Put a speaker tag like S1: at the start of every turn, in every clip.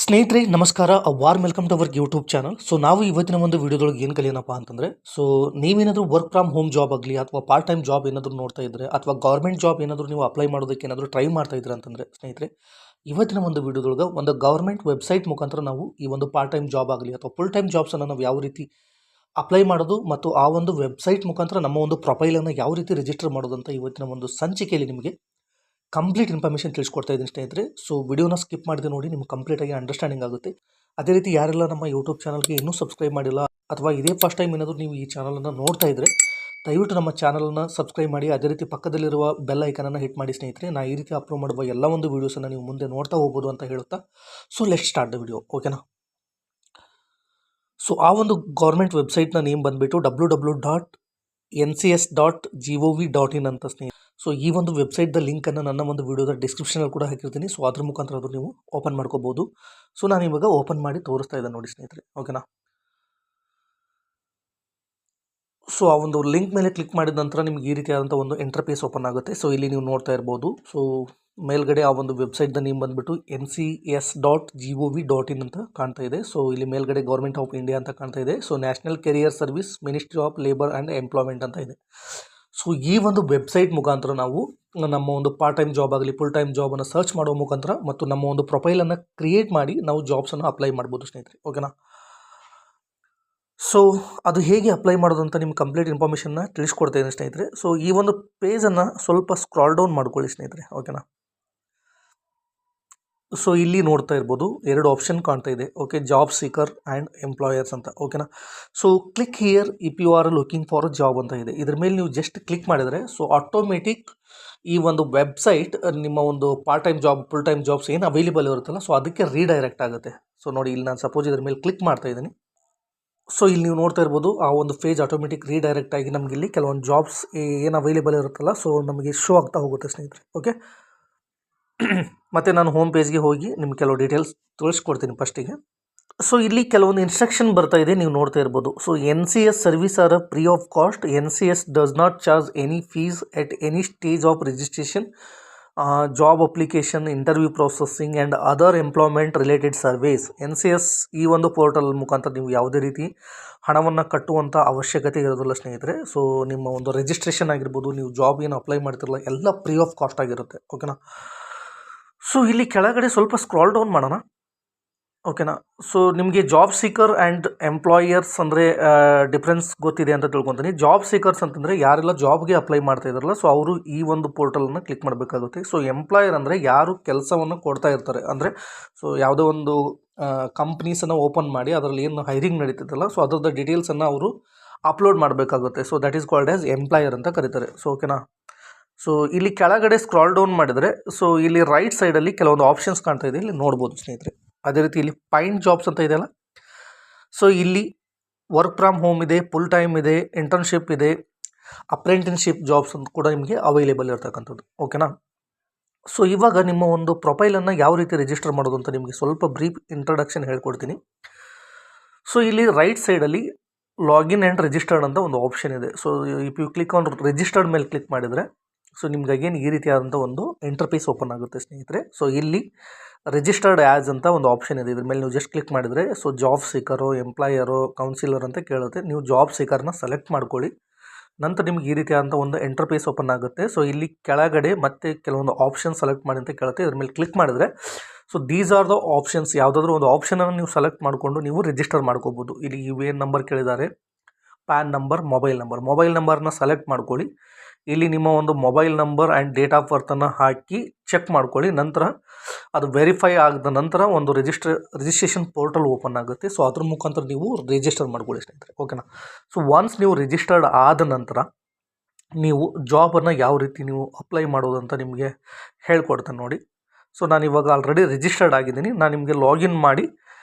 S1: ಸ್ನೇಹಿತರೆ ನಮಸ್ಕಾರ warm welcome to our YouTube channel. ನಾವು ಇವತ್ತಿನ ಒಂದು ವಿಡಿಯೋದೊಳಗೆ ಏನು ಕಲಿಯೋಣಪ್ಪ ಅಂತಂದರೆ ನೀವೇನಾದರೂ ವರ್ಕ್ ಫ್ರಮ್ ಹೋಮ್ ಜಾಬ್ ಆಗಲಿ ಅಥವಾ ಪಾರ್ಟ್ ಟೈಮ್ ಜಾಬ್ ಏನಾದರೂ ನೋಡ್ತಾ ಇದ್ದರೆ ಅಥವಾ ಗೌರ್ಮೆಂಟ್ ಜಾಬ್ ಏನಾದರೂ ನೀವು ಅಪ್ಲೈ ಮಾಡೋದಕ್ಕೆ ಏನಾದರೂ ಟ್ರೈ ಮಾಡ್ತಾ ಇದ್ದೀರಾ ಅಂತಂದರೆ ಸ್ನೇಹಿತರೆ ಇವತ್ತಿನ ಒಂದು ವಿಡಿಯೋದೊಳಗೆ ಒಂದು ಗೌರ್ಮೆಂಟ್ ವೆಬ್ಸೈಟ್ ಮುಖಾಂತರ ನಾವು ಈ ಒಂದು ಪಾರ್ಟ್ ಟೈಮ್ ಜಾಬ್ ಆಗಲಿ ಅಥವಾ ಫುಲ್ ಟೈಮ್ ಜಾಬ್ಸನ್ನು ನಾವು ಯಾವ ರೀತಿ ಅಪ್ಲೈ ಮಾಡೋದು ಮತ್ತು ಆ ಒಂದು ವೆಬ್ಸೈಟ್ ಮುಖಾಂತರ ನಮ್ಮ ಒಂದು ಪ್ರೊಫೈಲನ್ನು ಯಾವ ರೀತಿ ರಿಜಿಸ್ಟರ್ ಮಾಡೋದು ಅಂತ ಇವತ್ತಿನ ಒಂದು ಸಂಚಿಕೆಯಲ್ಲಿ ನಿಮಗೆ ಕಂಪ್ಲೀಟ್ ಇನ್ಫಾರ್ಮೇಷನ್ ತಿಳಿಸ್ಕೊಡ್ತಾ ಇದ್ದೀನಿ ಸ್ನೇಹಿತರೆ. ವಿಡಿಯೋನ ಸ್ಕಿಪ್ ಮಾಡಿದೆ ನೋಡಿ, ನಿಮ್ಗೆ ಕಂಪ್ಲೀಟಾಗಿ ಅಂಡರ್ಸ್ಟ್ಯಾಂಡಿಂಗ್ ಆಗುತ್ತೆ. ಅದೇ ರೀತಿ ಯಾರೆಲ್ಲ ನಮ್ಮ ಯೂಟ್ಯೂಬ್ ಚಾನಲ್ಗೆ ಇನ್ನೂ ಸಬ್ಸ್ಕ್ರೈಬ್ ಮಾಡಿಲ್ಲ ಅಥವಾ ಇದೇ ಫಸ್ಟ್ ಟೈಮ್ ಏನಾದರೂ ನೀವು ಈ ಚಾನಲನ್ನು ನೋಡ್ತಾ ಇದ್ದರೆ ದಯವಿಟ್ಟು ನಮ್ಮ ಚಾನಲನ್ನು ಸಬ್ಸ್ಕ್ರೈಬ್ ಮಾಡಿ. ಅದೇ ರೀತಿ ಪಕ್ಕದಲ್ಲಿರುವ ಬೆಲ್ ಐಕನನ್ನು ಹಿಟ್ ಮಾಡಿ ಸ್ನೇಹಿತರೆ. ನಾನು ಈ ರೀತಿ ಅಪ್ಲೋಡ್ ಮಾಡುವ ಎಲ್ಲ ಒಂದು ವೀಡಿಯೋಸನ್ನು ನೀವು ಮುಂದೆ ನೋಡ್ತಾ ಹೋಗ್ಬೋದು ಅಂತ ಹೇಳುತ್ತಾ ಲೆಟ್ ಸ್ಟಾರ್ಟ್ ದ ವಿಡಿಯೋ, ಓಕೆನಾ. ಆ ಒಂದು ಗೌರ್ಮೆಂಟ್ ವೆಬ್ಸೈಟ್ನ ನೇಮ್ ಬಂದುಬಿಟ್ಟು www.ncs.gov.in ಅಂತ ಸ್ನೇಹಿತರೆ. ಈ ಒಂದು ವೆಬ್ಸೈಟ್ದ ಲಿಂಕನ್ನು ನನ್ನ ಒಂದು ವಿಡಿಯೋದ ಡಿಸ್ಕ್ರಿಪ್ಷನಲ್ಲಿ ಕೂಡ ಹಾಕಿರ್ತೀನಿ. ಅದ್ರ ಮುಖಾಂತರ ಅದು ನೀವು ಓಪನ್ ಮಾಡ್ಕೋಬೋದು. ನಾನು ಇವಾಗ ಓಪನ್ ಮಾಡಿ ತೋರಿಸ್ತಾ ಇದ್ದೇನೆ ನೋಡಿ ಸ್ನೇಹಿತರೆ, ಓಕೆನಾ. ಆ ಒಂದು ಲಿಂಕ್ ಮೇಲೆ ಕ್ಲಿಕ್ ಮಾಡಿದ ನಂತರ ನಿಮ್ಗೆ ಈ ರೀತಿಯಾದಂಥ ಒಂದು ಇಂಟರ್ಫೇಸ್ ಓಪನ್ ಆಗುತ್ತೆ. ಇಲ್ಲಿ ನೀವು ನೋಡ್ತಾ ಇರ್ಬೋದು. ಮೇಲ್ಗಡೆ ಆ ಒಂದು ವೆಬ್ಸೈಟ್ದ ನೇಮ್ ಬಂದುಬಿಟ್ಟು ncs.gov.in ಅಂತ ಕಾಣ್ತಾ ಇದೆ. ಇಲ್ಲಿ ಮೇಲ್ಗಡೆ ಗೌರ್ಮೆಂಟ್ ಆಫ್ ಇಂಡಿಯಾ ಅಂತ ಕಾಣ್ತಾ ಇದೆ. National career service, ministry of labour and employment ಅಂತ ಇದೆ. ಈ ಒಂದು ವೆಬ್ಸೈಟ್ ಮುಖಾಂತರ ನಾವು ನಮ್ಮ ಒಂದು ಪಾರ್ಟ್ ಟೈಮ್ ಜಾಬ್ ಆಗಲಿ ಫುಲ್ ಟೈಮ್ ಜಾಬನ್ನು ಸರ್ಚ್ ಮಾಡೋ ಮುಖಾಂತರ ಮತ್ತು ನಮ್ಮ ಒಂದು ಪ್ರೊಫೈಲನ್ನು ಕ್ರಿಯೇಟ್ ಮಾಡಿ ನಾವು ಜಾಬ್ಸನ್ನು ಅಪ್ಲೈ ಮಾಡ್ಬೋದು ಸ್ನೇಹಿತರೆ, ಓಕೆನಾ. ಅದು ಹೇಗೆ ಅಪ್ಲೈ ಮಾಡೋದು ಅಂತ ನಿಮ್ಗೆ ಕಂಪ್ಲೀಟ್ ಇನ್ಫಾರ್ಮೇಷನ್ನ ತಿಳಿಸ್ಕೊಡ್ತಾ ಇದ್ದೀನಿ ಸ್ನೇಹಿತರೆ. ಈ ಒಂದು ಪೇಜನ್ನು ಸ್ವಲ್ಪ ಸ್ಕ್ರಾಲ್ ಡೌನ್ ಮಾಡ್ಕೊಳ್ಳಿ ಸ್ನೇಹಿತರೆ, ಓಕೆನಾ. ಇಲ್ಲಿ ನೋಡ್ತಾ ಇರ್ಬೋದು, ಎರಡು ಆಪ್ಷನ್ ಕಾಣ್ತಾ ಇದೆ, okay. Job seeker and employers ಅಂತ, ಓಕೆನಾ. Click here if you are looking for a job ಅಂತ ಇದೆ. ಇದ್ರ ಮೇಲೆ ನೀವು ಜಸ್ಟ್ ಕ್ಲಿಕ್ ಮಾಡಿದರೆ ಆಟೋಮೆಟಿಕ್ ಈ ಒಂದು ವೆಬ್ಸೈಟ್ ನಿಮ್ಮ ಒಂದು part time job full time jobs ಏನು ಅವೈಲೇಬಲ್ ಇರುತ್ತಲ್ಲ ಅದಕ್ಕೆ ರೀಡೈರೆಕ್ಟ್ ಆಗುತ್ತೆ. ನೋಡಿ, ಇಲ್ಲಿ ನಾನು ಸಪೋಸ್ ಇದ್ರ ಮೇಲೆ ಕ್ಲಿಕ್ ಮಾಡ್ತಾ ಇದ್ದೀನಿ. ಇಲ್ಲಿ ನೀವು ನೋಡ್ತಾ ಇರ್ಬೋದು, ಆ ಒಂದು ಪೇಜ್ ಆಟೋಮೆಟಿಕ್ ರೀಡೈರೆಕ್ಟ್ ಆಗಿ ನಮಗೆ ಇಲ್ಲಿ ಕೆಲವೊಂದು ಜಾಬ್ಸ್ ಏನು ಅವೈಲೇಬಲ್ ಇರುತ್ತಲ್ಲ ನಮಗೆ ಶೋ ಆಗ್ತಾ ಹೋಗುತ್ತೆ ಸ್ನೇಹಿತರೆ, ಓಕೆ. ಮತ್ತು ನಾನು ಹೋಮ್ ಪೇಜ್ಗೆ ಹೋಗಿ ನಿಮ್ಗೆ ಕೆಲವು ಡೀಟೇಲ್ಸ್ ತಿಳಿಸ್ಕೊಡ್ತೀನಿ ಫಸ್ಟಿಗೆ. ಇಲ್ಲಿ ಕೆಲವೊಂದು ಇನ್ಸ್ಟ್ರಕ್ಷನ್ ಬರ್ತಾ ಇದೆ, ನೀವು ನೋಡ್ತಾ ಇರ್ಬೋದು. NCS service R free of cost. NCS does not charge any fees at any stage of registration, job application, interview processing and other employment related service. NCS ಈ ಒಂದು ಪೋರ್ಟಲ್ ಮುಖಾಂತರ ನೀವು ಯಾವುದೇ ರೀತಿ ಹಣವನ್ನು ಕಟ್ಟುವಂಥ ಅವಶ್ಯಕತೆ ಇರೋದಿಲ್ಲ ಸ್ನೇಹಿತರೆ. ನಿಮ್ಮ ಒಂದು ರಿಜಿಸ್ಟ್ರೇಷನ್ ಆಗಿರ್ಬೋದು, ನೀವು ಜಾಬ್ ಏನು ಅಪ್ಲೈ ಮಾಡ್ತಿರಲ್ಲ ಎಲ್ಲ ಫ್ರೀ ಆಫ್ ಕಾಸ್ಟ್ ಆಗಿರುತ್ತೆ, ಓಕೆನಾ. ಇಲ್ಲಿ ಕೆಳಗಡೆ ಸ್ವಲ್ಪ ಸ್ಕ್ರಾಲ್ ಡೌನ್ ಮಾಡೋಣ, ಓಕೆನಾ. ನಿಮಗೆ ಜಾಬ್ ಸೀಕರ್ ಆ್ಯಂಡ್ ಎಂಪ್ಲಾಯರ್ಸ್ ಅಂದರೆ ಡಿಫ್ರೆನ್ಸ್ ಗೊತ್ತಿದೆ ಅಂತ ತಿಳ್ಕೊತೀನಿ. ಜಾಬ್ ಸೀಕರ್ಸ್ ಅಂತಂದರೆ ಯಾರೆಲ್ಲ ಜಾಬ್ಗೆ ಅಪ್ಲೈ ಮಾಡ್ತಾ ಇದ್ದಾರಲ್ಲ ಅವರು ಈ ಒಂದು ಪೋರ್ಟಲನ್ನು ಕ್ಲಿಕ್ ಮಾಡಬೇಕಾಗುತ್ತೆ. ಎಂಪ್ಲಾಯರ್ ಅಂದರೆ ಯಾರು ಕೆಲಸವನ್ನು ಕೊಡ್ತಾ ಇರ್ತಾರೆ, ಅಂದರೆ ಯಾವುದೋ ಒಂದು ಕಂಪ್ನೀಸನ್ನು ಓಪನ್ ಮಾಡಿ ಅದರಲ್ಲಿ ಏನು ಹೈರಿಂಗ್ ನಡೀತಿದ್ದಲ್ಲ ಅದರದ್ದು ಡೀಟೇಲ್ಸನ್ನು ಅವರು ಅಪ್ಲೋಡ್ ಮಾಡಬೇಕಾಗುತ್ತೆ. That is called as employer ಅಂತ ಕರೀತಾರೆ, ಓಕೆನಾ. ಇಲ್ಲಿ ಕೆಳಗಡೆ ಸ್ಕ್ರಾಲ್ ಡೌನ್ ಮಾಡಿದರೆ ಇಲ್ಲಿ ರೈಟ್ ಸೈಡಲ್ಲಿ ಕೆಲವೊಂದು ಆಪ್ಷನ್ಸ್ ಕಾಣ್ತಾ ಇದೆ, ಇಲ್ಲಿ ನೋಡ್ಬೋದು ಸ್ನೇಹಿತರೆ. ಅದೇ ರೀತಿ ಇಲ್ಲಿ ಫೈಂಡ್ ಜಾಬ್ಸ್ ಅಂತ ಇದೆಯಲ್ಲ, ಇಲ್ಲಿ ವರ್ಕ್ ಫ್ರಮ್ ಹೋಮ್ ಇದೆ, ಫುಲ್ ಟೈಮ್ ಇದೆ, ಇಂಟರ್ನ್ಶಿಪ್ ಇದೆ, ಅಪ್ರೆಂಟಿಸ್ಶಿಪ್ ಜಾಬ್ಸ್ ಅಂತ ಕೂಡ ನಿಮಗೆ ಅವೈಲೇಬಲ್ ಇರ್ತಕ್ಕಂಥದ್ದು, ಓಕೆನಾ. ಇವಾಗ ನಿಮ್ಮ ಒಂದು ಪ್ರೊಫೈಲನ್ನು ಯಾವ ರೀತಿ ರಿಜಿಸ್ಟರ್ ಮಾಡೋದು ಅಂತ ನಿಮಗೆ ಸ್ವಲ್ಪ ಬ್ರೀಫ್ ಇಂಟ್ರಡಕ್ಷನ್ ಹೇಳ್ಕೊಡ್ತೀನಿ. ಇಲ್ಲಿ ರೈಟ್ ಸೈಡಲ್ಲಿ ಲಾಗಿನ್ ಆ್ಯಂಡ್ ರಿಜಿಸ್ಟರ್ಡ್ ಅಂತ ಒಂದು ಆಪ್ಷನ್ ಇದೆ. If you click on registered ಮೇಲೆ ಕ್ಲಿಕ್ ಮಾಡಿದರೆ ನಿಮ್ಗೆ ಅಗೇನ್ ಈ ರೀತಿಯಾದಂಥ ಒಂದು ಇಂಟರ್ಫೇಸ್ ಓಪನ್ ಆಗುತ್ತೆ ಸ್ನೇಹಿತರೆ. ಇಲ್ಲಿ ರಿಜಿಸ್ಟರ್ಡ್ ಆ್ಯಸ್ ಅಂತ ಒಂದು ಆಪ್ಷನ್ ಇದೆ. ಇದ್ರ ಮೇಲೆ ನೀವು ಜಸ್ಟ್ ಕ್ಲಿಕ್ ಮಾಡಿದರೆ ಜಾಬ್ ಸೀಕರು, ಎಂಪ್ಲಾಯರು, ಕೌನ್ಸಿಲರ್ ಅಂತ ಕೇಳುತ್ತೆ. ನೀವು ಜಾಬ್ ಸೀಕರ್ನ ಸೆಲೆಕ್ಟ್ ಮಾಡ್ಕೊಳ್ಳಿ. ನಂತರ ನಿಮ್ಗೆ ಈ ರೀತಿಯಾದಂಥ ಒಂದು ಇಂಟರ್ಫೇಸ್ ಓಪನ್ ಆಗುತ್ತೆ. ಇಲ್ಲಿ ಕೆಳಗಡೆ ಮತ್ತೆ ಕೆಲವೊಂದು ಆಪ್ಷನ್ ಸೆಲೆಕ್ಟ್ ಮಾಡಿ ಅಂತ ಕೇಳುತ್ತೆ. ಇದ್ರ ಮೇಲೆ ಕ್ಲಿಕ್ ಮಾಡಿದರೆ ದೀಸ್ ಆರ್ ದ ಆಪ್ಷನ್ಸ್. ಯಾವುದಾದ್ರೂ ಒಂದು ಆಪ್ಷನನ್ನು ನೀವು ಸೆಲೆಕ್ಟ್ ಮಾಡಿಕೊಂಡು ನೀವು ರಿಜಿಸ್ಟರ್ ಮಾಡ್ಕೋಬೋದು. ಇಲ್ಲಿ ಏನು ನಂಬರ್ ಕೇಳಿದ್ದಾರೆ, ಪ್ಯಾನ್ ನಂಬರ್, ಮೊಬೈಲ್ ನಂಬರ್ನ ಸೆಲೆಕ್ಟ್ ಮಾಡ್ಕೊಳ್ಳಿ. ಇಲ್ಲಿ ನಿಮ್ಮ ಒಂದು mobile number and date of ಬರ್ತನ್ನು ಹಾಕಿ ಚೆಕ್ ಮಾಡ್ಕೊಳ್ಳಿ. ನಂತರ ಅದು ವೆರಿಫೈ ಆದ ನಂತರ ಒಂದು ರಿಜಿಸ್ಟ್ರೇಷನ್ ಪೋರ್ಟಲ್ ಓಪನ್ ಆಗುತ್ತೆ. ಅದ್ರ ಮುಖಾಂತರ ನೀವು ರಿಜಿಸ್ಟರ್ ಮಾಡ್ಕೊಳ್ಳಿ ಸ್ನೇಹಿತರೆ, ಓಕೆನಾ. ಒನ್ಸ್ ನೀವು ರಿಜಿಸ್ಟರ್ಡ್ ಆದ ನಂತರ ನೀವು ಜಾಬನ್ನು ಯಾವ ರೀತಿ ನೀವು ಅಪ್ಲೈ ಮಾಡೋದಂತ ನಿಮಗೆ ಹೇಳ್ಕೊಡ್ತೇನೆ ನೋಡಿ. ನಾನು ಇವಾಗ ಆಲ್ರೆಡಿ ರಿಜಿಸ್ಟರ್ಡ್ ಆಗಿದ್ದೀನಿ. ನಾನು ನಿಮಗೆ ಲಾಗಿನ್ ಮಾಡಿ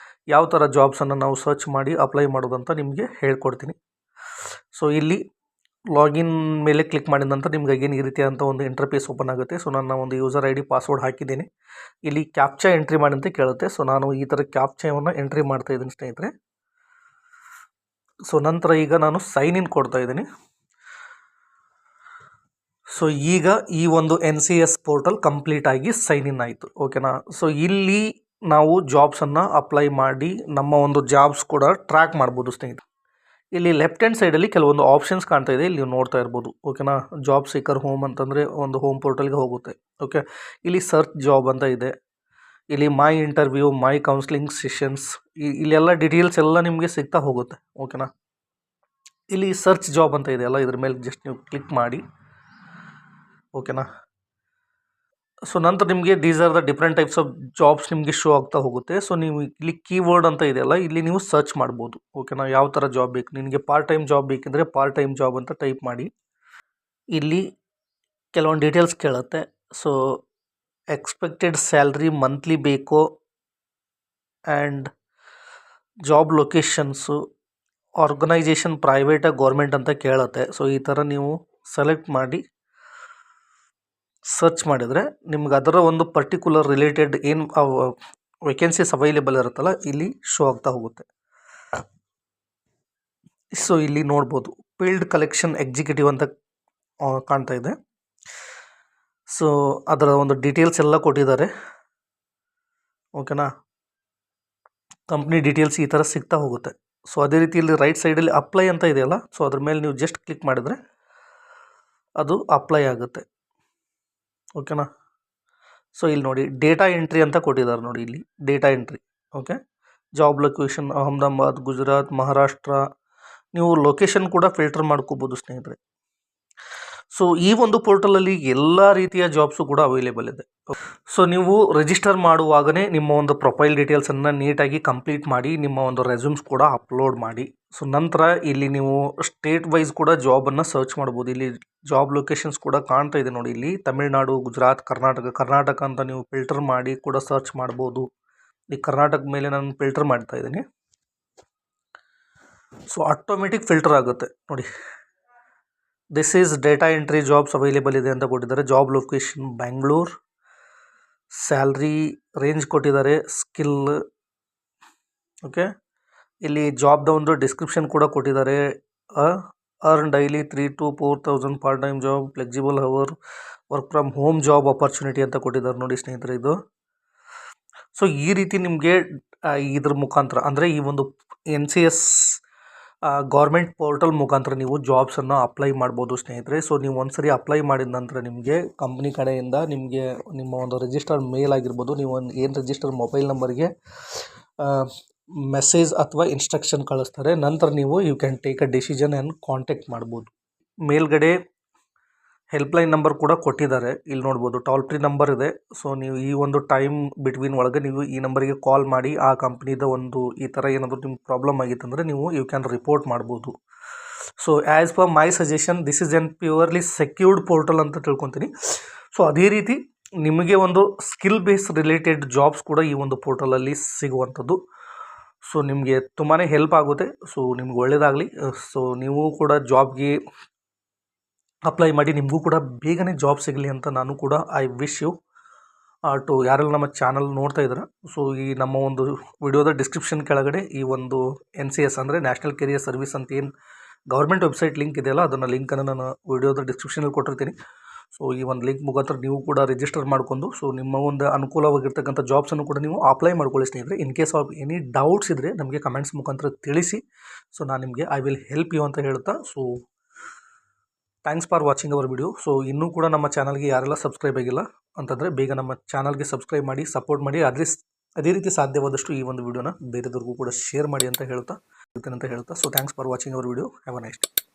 S1: ಯಾವ ಥರ ಜಾಬ್ಸನ್ನು ನಾವು ಸರ್ಚ್ ಮಾಡಿ ಅಪ್ಲೈ ಮಾಡೋದಂತ ನಿಮಗೆ ಹೇಳ್ಕೊಡ್ತೀನಿ. ಇಲ್ಲಿ ಲಾಗಿನ್ ಮೇಲೆ ಕ್ಲಿಕ್ ಮಾಡಿದ ನಂತರ ನಿಮ್ಗೆ ಏನು ಈ ರೀತಿಯಾದಂಥ ಒಂದು ಇಂಟರ್ಫೇಸ್ ಓಪನ್ ಆಗುತ್ತೆ. ನನ್ನ ಒಂದು ಯೂಸರ್ ID ಪಾಸ್ವರ್ಡ್ ಹಾಕಿದ್ದೀನಿ. ಇಲ್ಲಿ ಕ್ಯಾಪ್ಚಾ ಎಂಟ್ರಿ ಮಾಡಿ ಅಂತ ಕೇಳುತ್ತೆ. ನಾನು ಈ ಥರ ಕ್ಯಾಪ್ಚಾವನ್ನು ಎಂಟ್ರಿ ಮಾಡ್ತಾ ಇದ್ದೀನಿ ಸ್ನೇಹಿತರೆ. ನಂತರ ಈಗ ನಾನು ಸೈನ್ ಇನ್ ಕೊಡ್ತಾ ಇದ್ದೀನಿ. ಈಗ ಈ ಒಂದು NCS ಪೋರ್ಟಲ್ ಕಂಪ್ಲೀಟ್ ಆಗಿ ಸೈನ್ ಇನ್ ಆಯಿತು, ಓಕೆನಾ. ಇಲ್ಲಿ ನಾವು ಜಾಬ್ಸನ್ನು ಅಪ್ಲೈ ಮಾಡಿ ನಮ್ಮ ಒಂದು ಜಾಬ್ಸ್ ಕೂಡ ಟ್ರ್ಯಾಕ್ ಮಾಡ್ಬೋದು ಸ್ನೇಹಿತರೆ. ಇಲ್ಲಿ ಲೆಫ್ಟ್ ಹ್ಯಾಂಡ್ ಸೈಡಲ್ಲಿ ಕೆಲವೊಂದು ಆಪ್ಷನ್ಸ್ ಕಾಣ್ತಾ ಇದೆ, ಇಲ್ಲಿ ನೀವು ನೋಡ್ತಾ ಇರ್ಬೋದು. ಓಕೆನಾ, ಜಾಬ್ ಸೀಕರ್ ಹೋಮ್ ಅಂತಂದರೆ ಒಂದು ಹೋಮ್ ಪೋರ್ಟಲ್ಗೆ ಹೋಗುತ್ತೆ. ಓಕೆ, ಇಲ್ಲಿ ಸರ್ಚ್ ಜಾಬ್ ಅಂತ ಇದೆ, ಇಲ್ಲಿ my interview, my counselling sessions, ಇಲ್ಲೆಲ್ಲ ಡೀಟೇಲ್ಸ್ ಎಲ್ಲ ನಿಮಗೆ ಸಿಗ್ತಾ ಹೋಗುತ್ತೆ. ಓಕೆನಾ, ಇಲ್ಲಿ ಸರ್ಚ್ ಜಾಬ್ ಅಂತ ಇದೆಯಲ್ಲ, ಇದ್ರ ಮೇಲೆ ಜಸ್ಟ್ ನೀವು ಕ್ಲಿಕ್ ಮಾಡಿ. ಓಕೆನಾ, ಸೊ ನಂತರ ನಿಮಗೆ these are the different types of jobs ನಿಮಗೆ ಶೋ ಆಗ್ತಾ ಹೋಗುತ್ತೆ. ಸೊ ನೀವು ಇಲ್ಲಿ ಕೀವರ್ಡ್ ಅಂತ ಇದೆಯಲ್ಲ, ಇಲ್ಲಿ ನೀವು ಸರ್ಚ್ ಮಾಡ್ಬೋದು. ಓಕೆನಾ, ಯಾವ ಥರ ಜಾಬ್ ಬೇಕು ನಿನಗೆ, ಪಾರ್ಟ್ ಟೈಮ್ ಜಾಬ್ ಬೇಕಿದ್ರೆ ಪಾರ್ಟ್ ಟೈಮ್ ಜಾಬ್ ಅಂತ ಟೈಪ್ ಮಾಡಿ. ಇಲ್ಲಿ ಕೆಲವೊಂದು ಡೀಟೇಲ್ಸ್ ಕೇಳುತ್ತೆ. ಸೊ ಎಕ್ಸ್ಪೆಕ್ಟೆಡ್ ಸ್ಯಾಲ್ರಿ ಮಂತ್ಲಿ ಬೇಕೋ, ಆ್ಯಂಡ್ ಜಾಬ್ ಲೊಕೇಶನ್ಸು, ಆರ್ಗನೈಜೇಷನ್ ಪ್ರೈವೇಟಾ ಗೌರ್ಮೆಂಟ್ ಅಂತ ಕೇಳುತ್ತೆ. ಸೊ ಈ ಥರ ನೀವು ಸೆಲೆಕ್ಟ್ ಮಾಡಿ ಸರ್ಚ್ ಮಾಡಿದರೆ ನಿಮ್ಗೆ ಅದರ ಒಂದು ಪರ್ಟಿಕ್ಯುಲರ್ ರಿಲೇಟೆಡ್ ಏನು ವೇಕೆನ್ಸೀಸ್ ಅವೈಲೇಬಲ್ ಇರುತ್ತಲ್ಲ, ಇಲ್ಲಿ ಶೋ ಆಗ್ತಾ ಹೋಗುತ್ತೆ. ಸೊ ಇಲ್ಲಿ ನೋಡ್ಬೋದು, ಫೀಲ್ಡ್ ಕಲೆಕ್ಷನ್ ಎಕ್ಸಿಕ್ಯೂಟಿವ್ ಅಂತ ಕಾಣ್ತಾ ಇದೆ. ಸೊ ಅದರ ಒಂದು ಡೀಟೇಲ್ಸ್ ಎಲ್ಲ ಕೊಟ್ಟಿದ್ದಾರೆ. ಓಕೆನಾ, ಕಂಪ್ನಿ ಡೀಟೇಲ್ಸ್ ಈ ಥರ ಸಿಗ್ತಾ ಹೋಗುತ್ತೆ. ಸೊ ಅದೇ ರೀತಿ ಇಲ್ಲಿ ರೈಟ್ ಸೈಡಲ್ಲಿ ಅಪ್ಲೈ ಅಂತ ಇದೆಯಲ್ಲ, ಸೊ ಅದ್ರ ಮೇಲೆ ನೀವು ಜಸ್ಟ್ ಕ್ಲಿಕ್ ಮಾಡಿದರೆ ಅದು ಅಪ್ಲೈ ಆಗುತ್ತೆ. ಓಕೆನಾ, ಸೊ ಇಲ್ಲಿ ನೋಡಿ ಡೇಟಾ ಎಂಟ್ರಿ ಅಂತ ಕೊಟ್ಟಿದ್ದಾರೆ ನೋಡಿ, ಇಲ್ಲಿ data entry. Okay, job location Ahmedabad, Gujarat, Maharashtra, ನೀವು ಲೊಕೇಶನ್ ಕೂಡ ಫಿಲ್ಟರ್ ಮಾಡ್ಕೋಬೋದು ಸ್ನೇಹಿತರೆ. ಸೊ ಈ ಒಂದು ಪೋರ್ಟಲಲ್ಲಿ ಎಲ್ಲ ರೀತಿಯ ಜಾಬ್ಸು ಕೂಡ ಅವೈಲೇಬಲ್ ಇದೆ. ಸೊ ನೀವು ರಿಜಿಸ್ಟರ್ ಮಾಡುವಾಗಲೇ ನಿಮ್ಮ ಒಂದು ಪ್ರೊಫೈಲ್ ಡೀಟೇಲ್ಸನ್ನು ನೀಟಾಗಿ ಕಂಪ್ಲೀಟ್ ಮಾಡಿ, ನಿಮ್ಮ ಒಂದು ರೆಸ್ಯೂಮ್ಸ್ ಕೂಡ ಅಪ್ಲೋಡ್ ಮಾಡಿ. ಸೊ ನಂತರ ಇಲ್ಲಿ ನೀವು ಸ್ಟೇಟ್ ವೈಸ್ ಕೂಡ ಜಾಬನ್ನು ಸರ್ಚ್ ಮಾಡ್ಬೋದು. ಇಲ್ಲಿ ಜಾಬ್ ಲೊಕೇಶನ್ಸ್ ಕೂಡ ಕಾಣ್ತಾ ಇದೆ ನೋಡಿ, ಇಲ್ಲಿ ತಮಿಳ್ನಾಡು, ಗುಜರಾತ್, ಕರ್ನಾಟಕ ಅಂತ ನೀವು ಫಿಲ್ಟರ್ ಮಾಡಿ ಕೂಡ ಸರ್ಚ್ ಮಾಡ್ಬೋದು. ಈ ಕರ್ನಾಟಕ ಮೇಲೆ ನಾನು ಫಿಲ್ಟರ್ ಮಾಡ್ತಾ ಇದ್ದೀನಿ. ಸೊ ಆಟೋಮೆಟಿಕ್ ಫಿಲ್ಟರ್ ಆಗುತ್ತೆ ನೋಡಿ. This is data entry jobs available ಇದೆ ಅಂತ ಕೊಟ್ಟಿದ್ದಾರೆ. Job location Bangalore, salary range ಕೊಟ್ಟಿದ್ದಾರೆ, ಸ್ಕಿಲ್. ಓಕೆ, ಇಲ್ಲಿ ಜಾಬ್ದ ಒಂದು ಡಿಸ್ಕ್ರಿಪ್ಷನ್ ಕೂಡ ಕೊಟ್ಟಿದ್ದಾರೆ. Earn daily 3,000 to 4,000 part time job, flexible hour, work from home job opportunity ಅಂತ ಕೊಟ್ಟಿದ್ದಾರೆ ನೋಡಿ ಸ್ನೇಹಿತರೆ ಇದು. ಸೊ ಈ ರೀತಿ ನಿಮಗೆ ಇದ್ರ ಮುಖಾಂತರ ಅಂದರೆ ಈ ಒಂದು NCS ಗೌರ್ಮೆಂಟ್ ಪೋರ್ಟಲ್ ಮುಖಾಂತರ ನೀವು ಜಾಬ್ಸನ್ನು ಅಪ್ಲೈ ಮಾಡ್ಬೋದು ಸ್ನೇಹಿತರೆ. ಸೊ ನೀವು ಒಂದ್ಸರಿ ಅಪ್ಲೈ ಮಾಡಿದ ನಂತರ ನಿಮಗೆ ಕಂಪ್ನಿ ಕಡೆಯಿಂದ ನಿಮಗೆ ನಿಮ್ಮ ಒಂದು ರಿಜಿಸ್ಟರ್ ಮೇಲ್ ಆಗಿರ್ಬೋದು, ನೀವು ಒಂದು ಏನು ರಿಜಿಸ್ಟರ್ ಮೊಬೈಲ್ ನಂಬರ್ಗೆ ಮೆಸೇಜ್ ಅಥವಾ ಇನ್ಸ್ಟ್ರಕ್ಷನ್ ಕಳಿಸ್ತಾರೆ. ನಂತರ ನೀವು you can take a decision and contact ಮಾಡ್ಬೋದು. ಮೇಲ್ಗಡೆ ಹೆಲ್ಪ್ಲೈನ್ ನಂಬರ್ ಕೂಡ ಕೊಟ್ಟಿದ್ದಾರೆ, ಇಲ್ಲಿ ನೋಡ್ಬೋದು. ಟೋಲ್ ಫ್ರೀ ನಂಬರ್ ಇದೆ. ಸೊ ನೀವು ಈ ಒಂದು ಟೈಮ್ ಬಿಟ್ವೀನ್ ಒಳಗೆ ನೀವು ಈ ನಂಬರಿಗೆ ಕಾಲ್ ಮಾಡಿ ಆ ಕಂಪ್ನಿದ ಒಂದು ಈ ಥರ ಏನಾದರೂ ನಿಮ್ಗೆ ಪ್ರಾಬ್ಲಮ್ ಆಗಿತ್ತಂದರೆ ನೀವು ಯು ಕ್ಯಾನ್ ರಿಪೋರ್ಟ್ ಮಾಡ್ಬೋದು. So as per my suggestion, this is N purely secured portal ಅಂತ ತಿಳ್ಕೊತೀನಿ. ಸೊ ಅದೇ ರೀತಿ ನಿಮಗೆ ಒಂದು ಸ್ಕಿಲ್ ಬೇಸ್ ರಿಲೇಟೆಡ್ ಜಾಬ್ಸ್ ಕೂಡ ಈ ಒಂದು ಪೋರ್ಟಲಲ್ಲಿ ಸಿಗುವಂಥದ್ದು. ಸೊ ನಿಮಗೆ ತುಂಬಾ ಹೆಲ್ಪ್ ಆಗುತ್ತೆ. ಸೊ ನಿಮ್ಗೆ ಒಳ್ಳೆಯದಾಗಲಿ. ಸೊ ನೀವು ಕೂಡ ಜಾಬ್ಗೆ ಅಪ್ಲೈ ಮಾಡಿ, ನಿಮಗೂ ಕೂಡ ಬೇಗನೆ ಜಾಬ್ ಸಿಗಲಿ ಅಂತ ನಾನು ಕೂಡ ಐ ವಿಶ್ ಯು ಟು ಯಾರೆಲ್ಲ ನಮ್ಮ ಚಾನಲ್ ನೋಡ್ತಾ ಇದ್ದಾರೆ. ಸೊ ಈ ನಮ್ಮ ಒಂದು ವಿಡಿಯೋದ ಡಿಸ್ಕ್ರಿಪ್ಷನ್ ಕೆಳಗಡೆ ಈ ಒಂದು NCS ಅಂದರೆ ನ್ಯಾಷನಲ್ ಕೆರಿಯರ್ ಸರ್ವಿಸ್ ಅಂತ ಏನು ಗೌರ್ಮೆಂಟ್ ವೆಬ್ಸೈಟ್ ಲಿಂಕ್ ಇದೆಯಲ್ಲ, ಅದನ್ನು ಲಿಂಕನ್ನು ನಾನು ವಿಡಿಯೋದ ಡಿಸ್ಕ್ರಿಪ್ಷನಲ್ಲಿ ಕೊಟ್ಟಿರ್ತೀನಿ. ಸೊ ಈ ಒಂದು ಲಿಂಕ್ ಮುಖಾಂತರ ನೀವು ಕೂಡ ರಿಜಿಸ್ಟರ್ ಮಾಡ್ಕೊಂಡು ಸೊ ನಿಮ್ಮ ಒಂದು ಅನುಕೂಲವಾಗಿರ್ತಕ್ಕಂಥ ಜಾಬ್ಸನ್ನು ಕೂಡ ನೀವು ಅಪ್ಲೈ ಮಾಡ್ಕೊಳ್ಳಿ ಸ್ನೇಹಿತರೆ. In case of any doubts ಇದ್ದರೆ ನಮಗೆ ಕಮೆಂಟ್ಸ್ ಮುಖಾಂತರ ತಿಳಿಸಿ. ಸೊ ನಾನು ನಿಮಗೆ ಐ ವಿಲ್ ಹೆಲ್ಪ್ ಯು ಅಂತ ಹೇಳ್ತಾ, so thanks for watching our video. So ಇನ್ನೂ ಕೂಡ ನಮ್ಮ ಚಾನಲ್ಗೆ ಯಾರೆಲ್ಲ ಸಬ್ಸ್ಕ್ರೈಬ್ ಆಗಿಲ್ಲ ಅಂತಂದರೆ ಬೇಗ ನಮ್ಮ ಚಾನಲ್ಗೆ ಸಬ್ಸ್ಕ್ರೈಬ್ ಮಾಡಿ, ಸಪೋರ್ಟ್ ಮಾಡಿ. ಅದೇ ರೀತಿ ಸಾಧ್ಯವಾದಷ್ಟು ಈ ಒಂದು ವಿಡಿಯೋನ ಬೇರೆದವ್ರಿಗೂ ಕೂಡ ಶೇರ್ ಮಾಡಿ ಅಂತ ಹೇಳ್ತಾ so thanks for watching our video. Have a nice day.